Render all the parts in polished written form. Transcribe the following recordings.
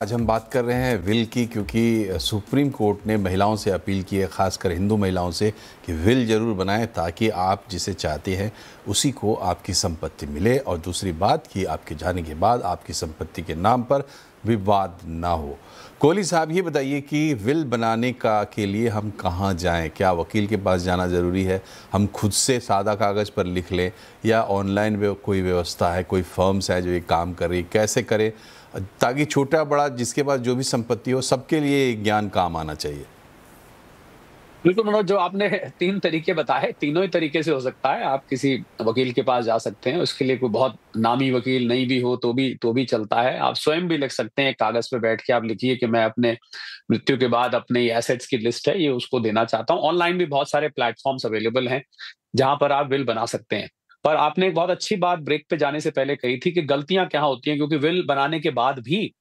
आज हम बात कर रहे हैं विल की, क्योंकि सुप्रीम कोर्ट ने महिलाओं से अपील की है, ख़ासकर हिंदू महिलाओं से, कि विल ज़रूर बनाएं ताकि आप जिसे चाहते हैं उसी को आपकी संपत्ति मिले। और दूसरी बात कि आपके जाने के बाद आपकी संपत्ति के नाम पर विवाद ना हो। कोहली साहब, ये बताइए कि विल बनाने के लिए हम कहाँ जाएं? क्या वकील के पास जाना ज़रूरी है? हम खुद से सादा कागज़ पर लिख लें, या ऑनलाइन कोई व्यवस्था है, कोई फर्म्स है जो ये काम कर रही, कैसे करें ताकि छोटा बड़ा जिसके पास जो भी संपत्ति हो सबके लिए ज्ञान काम आना चाहिए? बिल्कुल मनोज, जो आपने 3 तरीके बताए, तीनों ही तरीके से हो सकता है। आप किसी वकील के पास जा सकते हैं, उसके लिए कोई बहुत नामी वकील नहीं भी हो तो भी चलता है। आप स्वयं भी लिख सकते हैं, कागज़ पे बैठ के आप लिखिए कि मैं अपने मृत्यु के बाद अपने एसेट्स की लिस्ट है, ये उसको देना चाहता हूँ। ऑनलाइन भी बहुत सारे प्लेटफ़ॉर्म्स अवेलेबल हैं, जहाँ पर आप विल बना सकते हैं। पर आपने एक बहुत अच्छी बात ब्रेक पे जाने से पहले कही थी कि गलतियाँ क्या होती हैं, क्योंकि विल बनाने के बाद भी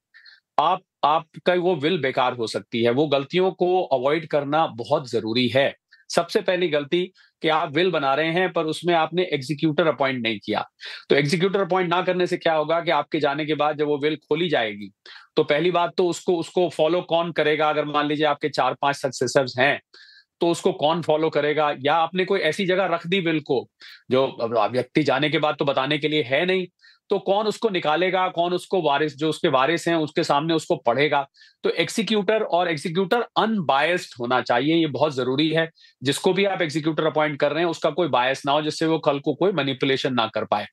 आपका वो विल बेकार हो सकती है। वो गलतियों को अवॉइड करना बहुत ज़रूरी है। सबसे पहली गलती कि आप विल बना रहे हैं पर उसमें आपने एग्ज़ीक्यूटर अपॉइंट नहीं किया। तो एग्ज़ीक्यूटर अपॉइंट ना करने से क्या होगा कि आपके जाने के बाद जब वो विल खोली जाएगी, तो पहली बात तो उसको उसको फ़ॉलो कौन करेगा? अगर मान लीजिए आपके 4-5 सक्सेसर्स हैं, तो उसको कौन फ़ॉलो करेगा? या आपने कोई ऐसी जगह रख दी विल को, जो अब व्यक्ति जाने के बाद तो बताने के लिए है नहीं, तो कौन उसको निकालेगा? कौन उसको वारिस, जो उसके वारिस हैं, उसके सामने उसको पढ़ेगा? तो एग्ज़ीक्यूटर अनबायस्ड होना चाहिए, ये बहुत ज़रूरी है। जिसको भी आप एग्ज़ीक्यूटर अपॉइंट कर रहे हैं, उसका कोई बायस ना हो, जिससे वो कल को कोई मैनिपुलेशन ना कर पाए।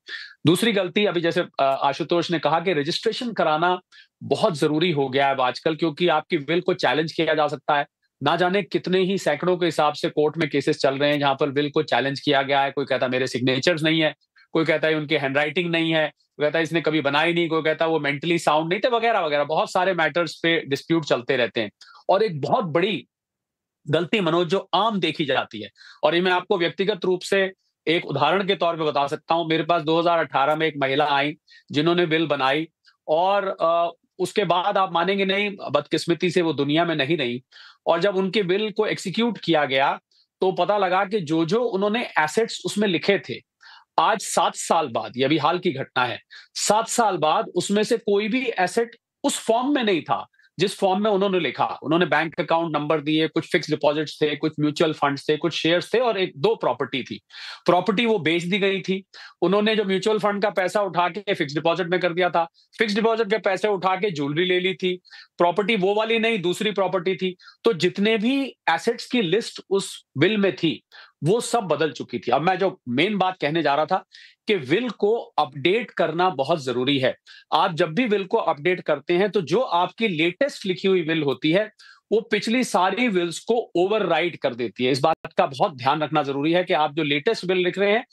दूसरी गलती, अभी जैसे आशुतोष ने कहा कि रजिस्ट्रेशन कराना बहुत ज़रूरी हो गया है अब आजकल, क्योंकि आपकी विल को चैलेंज किया जा सकता है। ना जाने कितने ही सैकड़ों के हिसाब से कोर्ट में केसेस चल रहे हैं, जहाँ पर विल को चैलेंज किया गया है। कोई कहता है मेरे सिग्नेचर्स नहीं है, कोई कहता है उनकी हैंडराइटिंग नहीं है, कोई कहता है इसने कभी बनाई नहीं, कोई कहता है वो मेंटली साउंड नहीं थे, वगैरह-वगैरह। बहुत सारे मैटर्स पे डिस्प्यूट चलते रहते हैं। और एक बहुत बड़ी गलती मनोज, जो आम देखी जाती है, और ये मैं आपको व्यक्तिगत रूप से एक उदाहरण के तौर पे बता सकता हूँ। मेरे पास 2018 में एक महिला आई, जिन्होंने विल बनाई, और उसके बाद आप मानेंगे नहीं, बदकिस्मती से वो दुनिया में नहीं रहीं। और जब उनके विल को एग्ज़ीक्यूट किया गया, तो पता लगा कि जो-जो उन्होंने एसेट्स उसमें लिखे थे, आज 7 साल बाद, ये अभी हाल की घटना है, 7 साल बाद उसमें से कोई भी एसेट उस फॉर्म में नहीं था, जिस फॉर्म में उन्होंने लिखा। उन्होंने बैंक अकाउंट नंबर दिए, कुछ फिक्स्ड डिपॉज़िट्स थे, कुछ म्यूचुअल फंड्स थे, कुछ शेयर्स थे, और 1-2 प्रॉपर्टी थी। प्रॉपर्टी वो बेच दी गई थी। उन्होंने जो म्यूचुअल फंड का पैसा उठा के फिक्स्ड डिपॉज़िट में कर दिया था। फिक्स्ड डिपॉज़िट के पैसे उठा के ज्वेलरी ले ली थी। प्रॉपर्टी वो वाली नहीं, दूसरी प्रॉपर्टी थी। तो जितने भी एसेट्स की लिस्ट उस विल में थी, वो सब बदल चुकी थी। अब मैं जो मेन बात कहने जा रहा था कि विल को अपडेट करना बहुत ज़रूरी है। आप जब भी विल को अपडेट करते हैं, तो जो आपकी लेटेस्ट लिखी हुई विल होती है, वो पिछली सारी विल्स को ओवरराइड कर देती है। इस बात का बहुत ध्यान रखना ज़रूरी है कि आप जो लेटेस्ट विल लिख रहे हैं,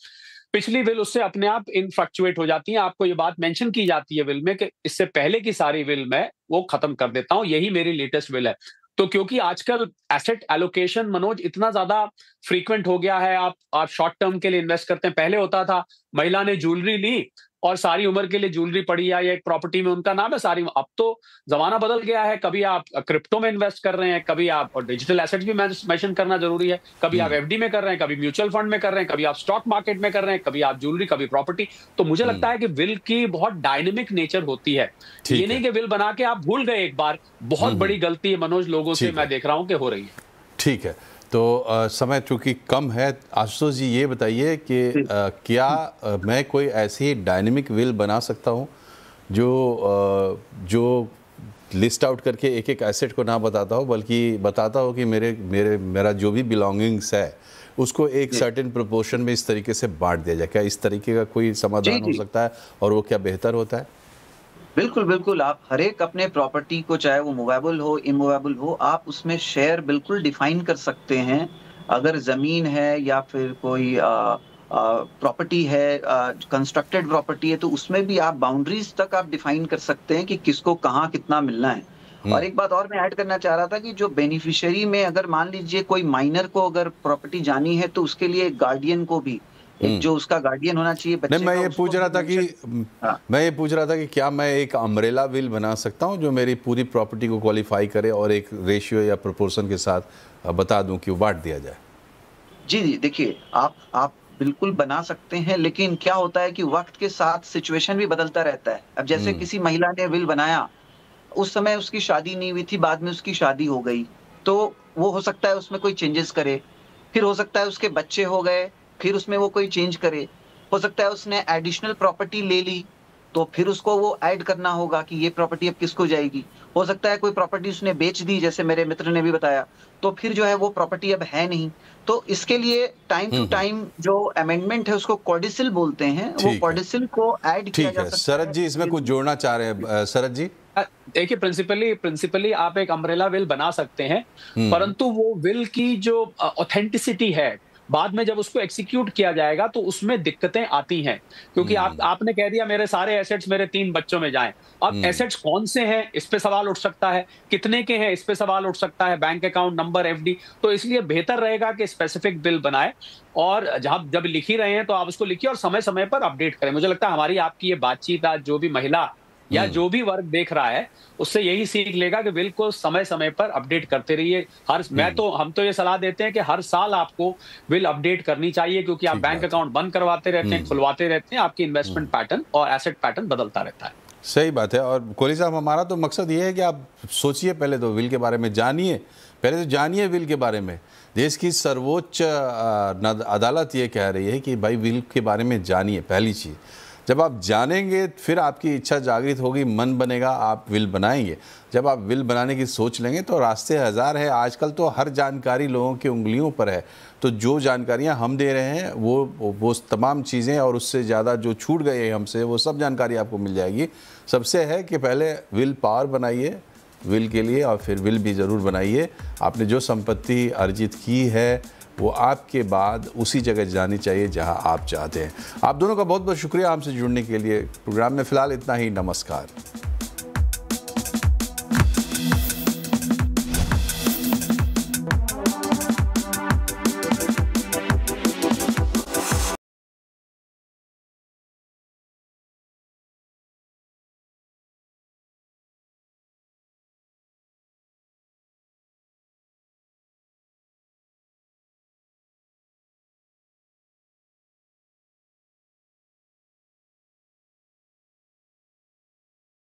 पिछली विल उससे अपने आप इनफ्लक्चुएट हो जाती है। आपको ये बात मेंशन की जाती है विल में कि इससे पहले की सारी विल मैं वो खत्म कर देता हूँ, यही मेरी लेटेस्ट विल है। तो क्योंकि आजकल एसेट एलोकेशन मनोज इतना ज़्यादा फ्रीक्वेंट हो गया है, आप शॉर्ट टर्म के लिए इन्वेस्ट करते हैं। पहले होता था, महिला ने ज्वेलरी ली और सारी उम्र के लिए ज्वेलरी पड़ी, या एक प्रॉपर्टी में उनका नाम है सारी। अब तो ज़माना बदल गया है, कभी आप क्रिप्टो में इन्वेस्ट कर रहे हैं, कभी आप, और डिजिटल एसेट्स भी मेंशन करना ज़रूरी है, कभी आप हुँ, एफडी में कर रहे हैं, कभी म्यूचुअल फंड में कर रहे हैं, कभी आप स्टॉक मार्केट में कर रहे हैं, कभी आप ज्वेलरी, कभी प्रॉपर्टी। तो मुझे हुँ, लगता है कि विल की बहुत डायनामिक नेचर होती है। ये ठीक नहीं है। कि विल बना के आप भूल गए एक बार। बहुत हुँ, हुँ, बड़ी गलती है मनोज, लोगों से ठीक मैं है, देख रहा हूँ कि हो रही है। ठीक है। तो समय चूँकि कम है, आशुतोष जी ये बताइए कि जी। क्या मैं कोई ऐसी डायनेमिक विल बना सकता हूँ जो लिस्ट आउट करके एक-एक एसेट को ना बताता हो, बल्कि बताता हो कि मेरा जो भी बिलॉन्गिंग्स है, उसको एक जी। सर्टेन प्रोपोर्शन में इस तरीके से बाँट दिया जाए? क्या इस तरीके का कोई जी, समाधान हो जी। सकता है, और वो क्या बेहतर होता है? बिल्कुल, बिल्कुल, आप हर एक अपने प्रॉपर्टी को, चाहे वो मूवेबल हो, इमूवेबल हो, आप उसमें शेयर बिल्कुल डिफ़ाइन कर सकते हैं। अगर ज़मीन है या फिर कोई प्रॉपर्टी है, कंस्ट्रक्टेड प्रॉपर्टी है, तो उसमें भी आप बाउंड्रीज़ तक आप डिफ़ाइन कर सकते हैं कि किसको कहाँ कितना मिलना है। हुँ, और एक बात और मैं ऐड करना चाह रहा था कि जो बेनिफिशियरी में, अगर मान लीजिए कोई माइनर को अगर प्रॉपर्टी जानी है, तो उसके लिए गार्डियन को भी, एक हुँ। जो उसका गार्डियन होना चाहिए नहीं, बच्चे का, उसको भी मेंशन। हाँ। मैं ये पूछ रहा था कि क्या मैं एक अम्ब्रेला विल बना सकता हूँ जो मेरी पूरी प्रॉपर्टी को क्वालिफाई करे, और एक रेशियो या प्रोपोर्शन के साथ बता दूं कि वो बांट दिया जाए? जी, जी। देखिए, आप बिल्कुल बना सकते हैं, लेकिन क्या होता है कि वक़्त के साथ सिचुएशन भी बदलता रहता है। अब जैसे हुँ, किसी महिला ने विल बनाया, उस समय उसकी शादी नहीं हुई थी, बाद में उसकी शादी हो गई, तो वो हो सकता है उसमें कोई चेंजेस करे। फिर हो सकता है उसके बच्चे हो गए, फिर उसमें वो कोई चेंज करे। हो सकता है उसने एडिशनल प्रॉपर्टी ले ली, तो फिर उसको वो ऐड करना होगा कि ये प्रॉपर्टी अब किसको जाएगी। हो सकता है कोई प्रॉपर्टी उसने बेच दी, जैसे मेरे मित्र ने भी बताया, तो फिर जो है वो प्रॉपर्टी अब है नहीं। तो इसके लिए टाइम टू टाइम जो अमेंडमेंट है उसको कॉडिसिल बोलते हैं, वो कॉडिसिल को ऐड किया जा सकता है। शरद जी इसमें कुछ जोड़ना चाह रहे हैं? शरद जी देखिए, प्रिंसिपली आप एक अम्ब्रेला विल बना सकते हैं, परंतु वो विल की जो ऑथेंटिसिटी है, बाद में जब उसको एग्जीक्यूट किया जाएगा तो उसमें दिक्कतें आती हैं, क्योंकि आपने कह दिया मेरे सारे एसेट्स मेरे 3 बच्चों में जाएं। अब एसेट्स कौन से हैं इस पे सवाल उठ सकता है, कितने के हैं इस पे सवाल उठ सकता है, बैंक अकाउंट नंबर, एफडी। तो इसलिए बेहतर रहेगा कि स्पेसिफिक बिल बनाए, और जब लिख ही रहे हैं तो आप उसको लिखिए और समय समय पर अपडेट करें। मुझे लगता है हमारी आपकी ये बातचीत आज जो भी महिला या जो भी वर्ग देख रहा है उससे यही सीख लेगा कि बिल को समय समय पर अपडेट करते रहिए। हम तो ये सलाह देते हैं कि हर साल आपको बिल अपडेट करनी चाहिए, क्योंकि आप बैंक अकाउंट बंद करवाते रहते हैं, खुलवाते रहते हैं, आपकी इन्वेस्टमेंट पैटर्न और एसेट पैटर्न बदलता रहता है। सही बात है। और कोहली साहब, हमारा तो मकसद ये है कि आप सोचिए, पहले तो विल के बारे में जानिए, पहले तो जानिए विल के बारे में। देश की सर्वोच्च अदालत ये कह रही है कि भाई विल के बारे में जानिए। पहली चीज़, जब आप जानेंगे फिर आपकी इच्छा जागृत होगी, मन बनेगा, आप विल बनाएंगे। जब आप विल बनाने की सोच लेंगे तो रास्ते हज़ार है। आजकल तो हर जानकारी लोगों की उंगलियों पर है, तो जो जानकारियां हम दे रहे हैं वो तमाम चीज़ें और उससे ज़्यादा जो छूट गए हैं हमसे, वो सब जानकारी आपको मिल जाएगी। सबसे है कि पहले विल पावर बनाइए विल के लिए, और फिर विल भी ज़रूर बनाइए। आपने जो संपत्ति अर्जित की है वो आपके बाद उसी जगह जानी चाहिए जहां आप चाहते हैं। आप दोनों का बहुत बहुत शुक्रिया हमसे जुड़ने के लिए। प्रोग्राम में फ़िलहाल इतना ही। नमस्कार।